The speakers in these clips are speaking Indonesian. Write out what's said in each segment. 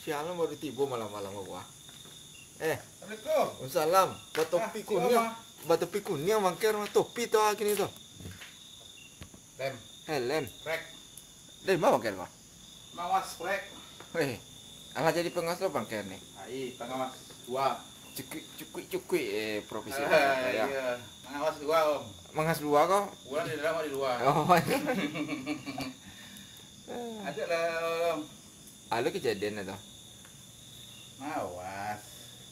Sialan baru tiba malam-malam gua. Assalamualaikum. Salam. Batopi kuning. siapa? Batopi kuning mangker topi to gini to. Lem, Helm. rek, Dari mana mangker kok? mawas rek. Weh. Alah jadi pengawas lo mangker nih. Ai, pengawas dua. Cukui profesi Iya, ya. pengawas dua om. Mangas dua kok. Bulan di dalam, di luar. Oh. Ada lah om. Ada kejadian itu. Mawas.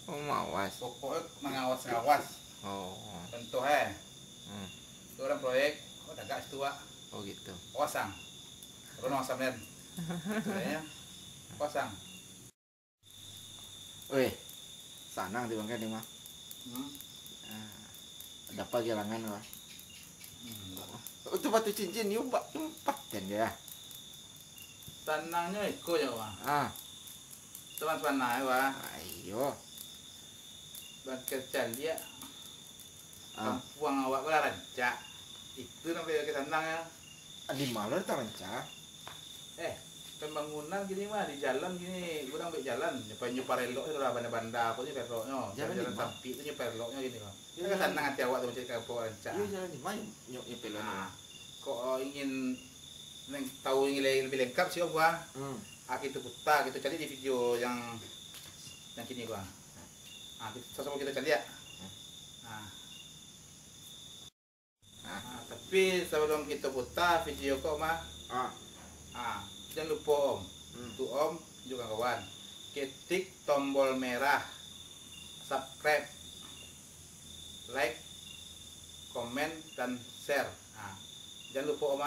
Oh, mawas. Pokoknya mengawas-ngawas. Oh. Tentu Hmm. Itu orang proyek. Oh, dah tua. Oh gitu. Kosang. Terus wasam nen. Sebenarnya kosang. Weh. Sanang di bangker nih mah. Hmm. Ada apa gelangan kok? Hmm. Itu batu cincin yuk pak empat kan ya. Tanangnya iko ya wah. Teman-teman naik wah. Ayo. Bangker calia. Kampuang awak pula rancak. Itu namanya ke tanang ya. Di malu ada taranca. Pembangunan gini mah di jalan gini, kurang baik jalan. Nyupa relok itu lah banda-banda aku ini reloknya. Jalan tapi itu nyupa reloknya gini kok. Kita kan senang hati awak tuh mencari kampung rancak. Iya jalan di mana nyok pelon. Kok ingin tahu ingin lebih lengkap sih gua. Kita putar, kita cari di video yang kini gua. Sama kita cari ya. Tapi sebelum kita putar video kok mah, jangan lupa om, untuk om juga kawan, ketik tombol merah, subscribe, like, komen dan share. Jangan lupa om.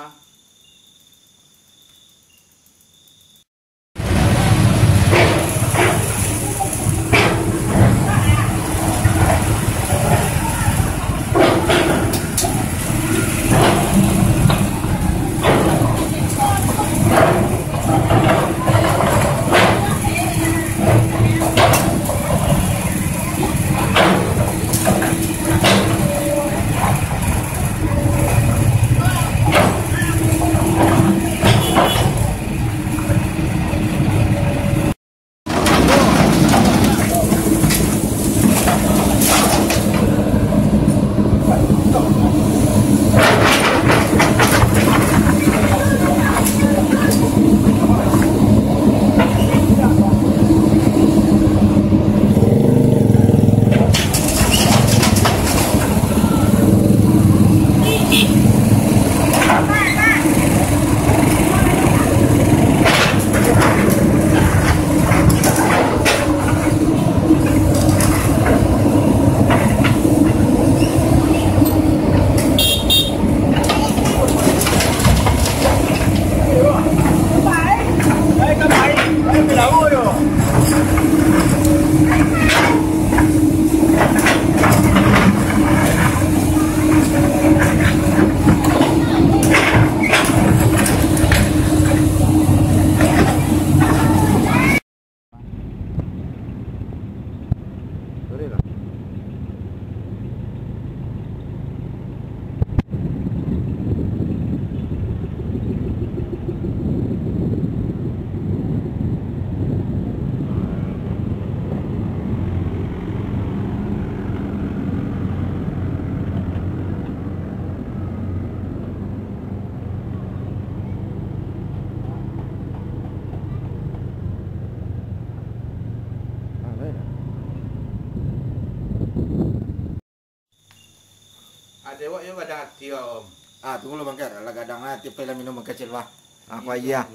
Ada wak yang ada hati om. Tunggu lo bangker, lah gadang hati pela minum kecil wah. Apa iya?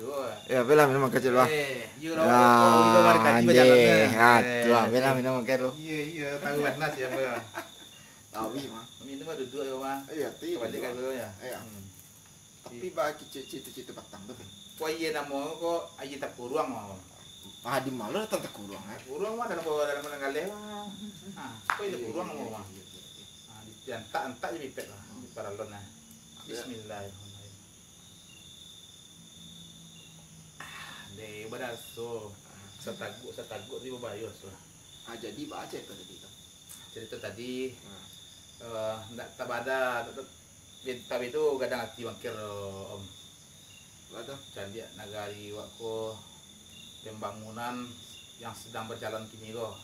Ya pela minum kecil wah. Pela minum bangker lo. Iya, tahu mana sih yang mana? Tahu mah. Minum mah duduk ya mah. Iya, Balik kan dulu ya. Iya. Tapi bagi citu-citu batang tuh. Wah iya nama kok aja tak kurang mah. Di malu datang tak kurang Kurang mah dalam menenggaleh mah. Kok itu kurang mah. Diantak je pipet lah di paralon lah. Bismillahirrahmanirrahim. Deh badaso. Setaguk di babayos lah. Jadi baca itu tadi itu. Cerita tadi ndak tabada tapi itu kadang hati bangkir om. Ada Candi nagari waktu pembangunan yang sedang berjalan kini kok.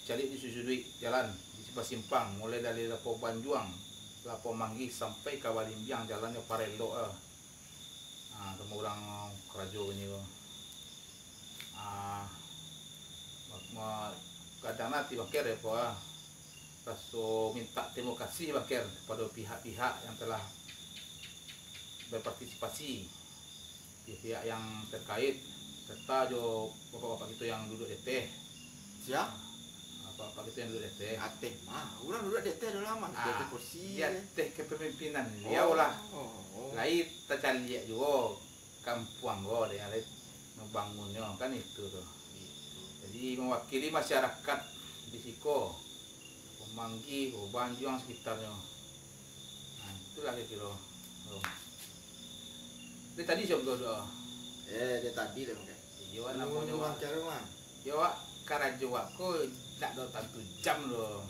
Cari di susudui jalan di simpang mulai dari Lapo Banjuang, Lapo Manggi sampai ke Walimbiang jalannya parelo temu orang kerajo ini kok. Kadang nanti bakir ya po raso minta terima kasih bakir kepada pihak-pihak yang telah berpartisipasi, pihak yang terkait serta jo bapak-bapak itu yang duduk DT. Siap? Bapak itu yang duduk DT. Ateh mah, orang duduk DT udah lama, DT kursi. Dia teh kepemimpinan dia lah. Lain kita cari lihat juga kampung gua dia lain membangunnya kan itu tuh. Jadi mewakili masyarakat di Siko, Pemanggi, Banjuang sekitarnya. Nah, itulah kira-kira. Dia tadi siapa doa? Dia tadi deh mungkin. Iya, namanya wak. Iya wak, karajo wakku tak ada tantu jam loh.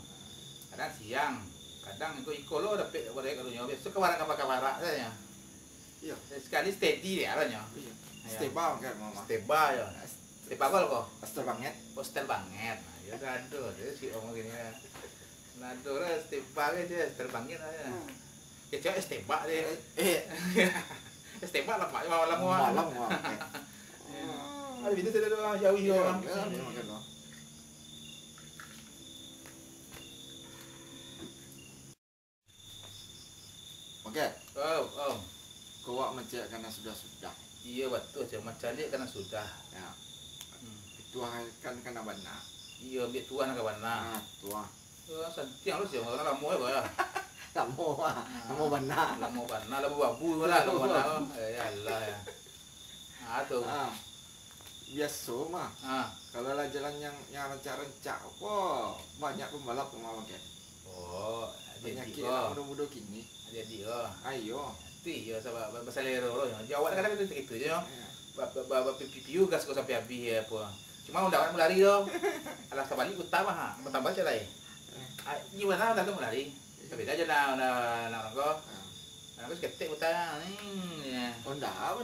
Kadang siang, kadang iko lo dapat pada karunya. Biasa kewarak apa saja. Iya. Sekali steady dia arahnya. Iya. Steba mungkin mama. Steba ya. Steba kok? Poster banget. Poster banget. Nah, ya gado, dia sih omong gini ya. Nado lah steba dia terbangin aja. Ya cewek steba deh. Steba lah pak, malam Malam. Ada video tidak ada jauh Iya. Oke. Oh. Kau mencek karena sudah. Iya betul, cuma cari karena sudah. Ya. Itu kan kena benar. Iya, biar tua nak kawan Tua. Santiang lu sih, orang lama ya. Lamo benar. Lama bana, lama babu lah, lama bana. Ya Allah ya. Tuh. Biasa mah. Kalau lah jalan yang rencak-rencak, wah banyak pembalap pembalap kan. Oh, Penyakit muda-muda kini. Jadi Ayo. iya sama bahasa lero ya. Jawa kadang itu aja. Bapak pipiu gas kok sampai habis ya apa. Cuma undangan melari yo. Alas tabali utama ha. Tambah aja lah. Gimana udah melari? Tapi aja na kok. Nah, terus ketik utang ya. Benar.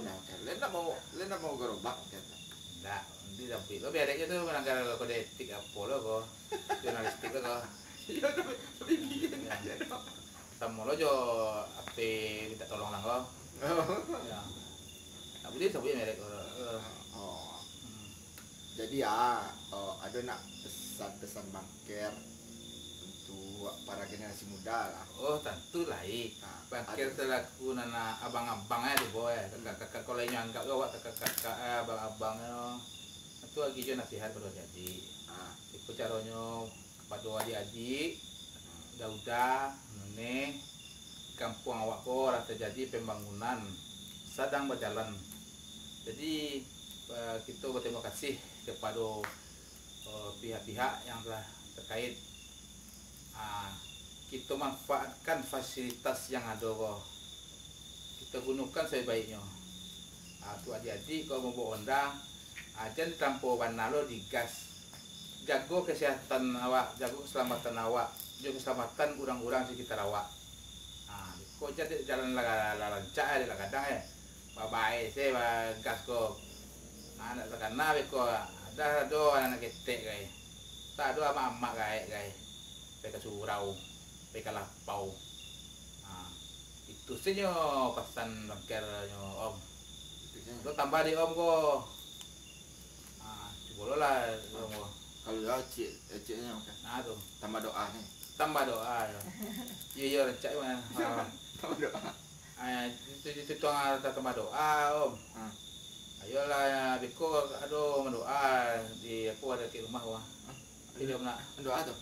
Lena mau gerobak kan. Enggak, di tapi lo biar aja tuh melanggar kode etik apa lo kok. Jurnalistik lo kok. Iya, tapi bikin aja dong. Sama lo jo apa minta tolong lah kok. Ya. Tapi dia sebutnya merek Jadi ya, ada nak pesan-pesan bangker untuk para generasi muda lah. Oh, tentu lah. Bangkir selaku nana abang-abangnya tuh boy. Kakak-kakak kalau yang anggap lo kakak-kakak abang-abangnya. Itu lagi jo nasihat baru jadi. Itu caranya kepada adik-adik, udah nene kampung awak ko rasa jadi pembangunan sedang berjalan. Jadi kita berterima kasih kepada pihak-pihak yang telah terkait. Kita manfaatkan fasilitas yang ada kok. Kita gunakan sebaiknya. Tu adik-adik kalau mau bawa Honda, aja ditampau warna lo digas. Jago kesehatan awak, jago keselamatan awak, jago keselamatan orang-orang sekitar awak. Kok jadi jalan lancak lah kadang babai saya gas kok. Anak terkena kok ada anak ketek guys. Tak ada ama-ama guys. Mereka surau, mereka lapau. Itu saja pesan bangkernya Om. Lo tambah di Om kok. Coba lo lah Om. Kalau ya ceknya oke. Tuh. Tambah doa nih. Tambah doa ya. Iya rencak mana. Tambah doa. Itu tambah doa Om. Ayolah beko aduh mendoa di aku ada di rumah wah. Dia nak Doa tuh.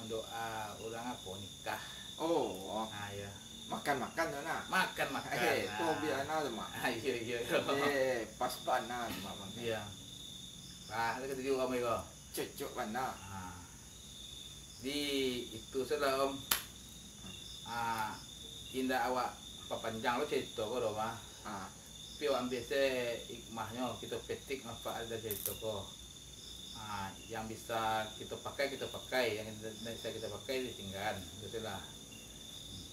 Doa orang apa nikah. Oh. Ya. Makan tuh nak. Makan. Tuh biar tuh mak. Iya. Pas panas mak. Iya. Ada ketujuh Om itu. Cocok mana? Di itu sudah Om. Indah awak papanjang lo cerita kok do mah. Tapi ambil saya hikmahnya kita petik manfaat dari cerita kok. Yang bisa kita pakai, yang bisa kita pakai ditinggal, gitu lah.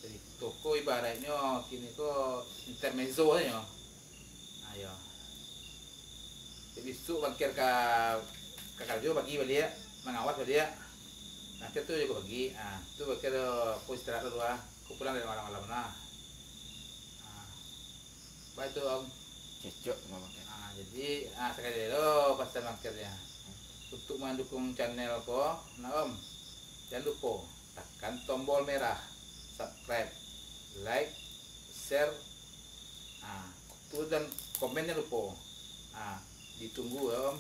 Jadi toko ibaratnya kini kok intermezzo aja. Ayo. Jadi besok bangkir ke kakak juga bagi dia mengawas dia. Nanti tuh juga bagi, tuh kalau aku istirahat dulu aku pulang dari malam-malam baik tuh om. cocok memakai. Jadi sekali dulu pasal marketnya. Untuk mendukung channelku, nah om, jangan lupa tekan tombol merah, subscribe, like, share, tuh dan komennya lupa. Ditunggu ya om.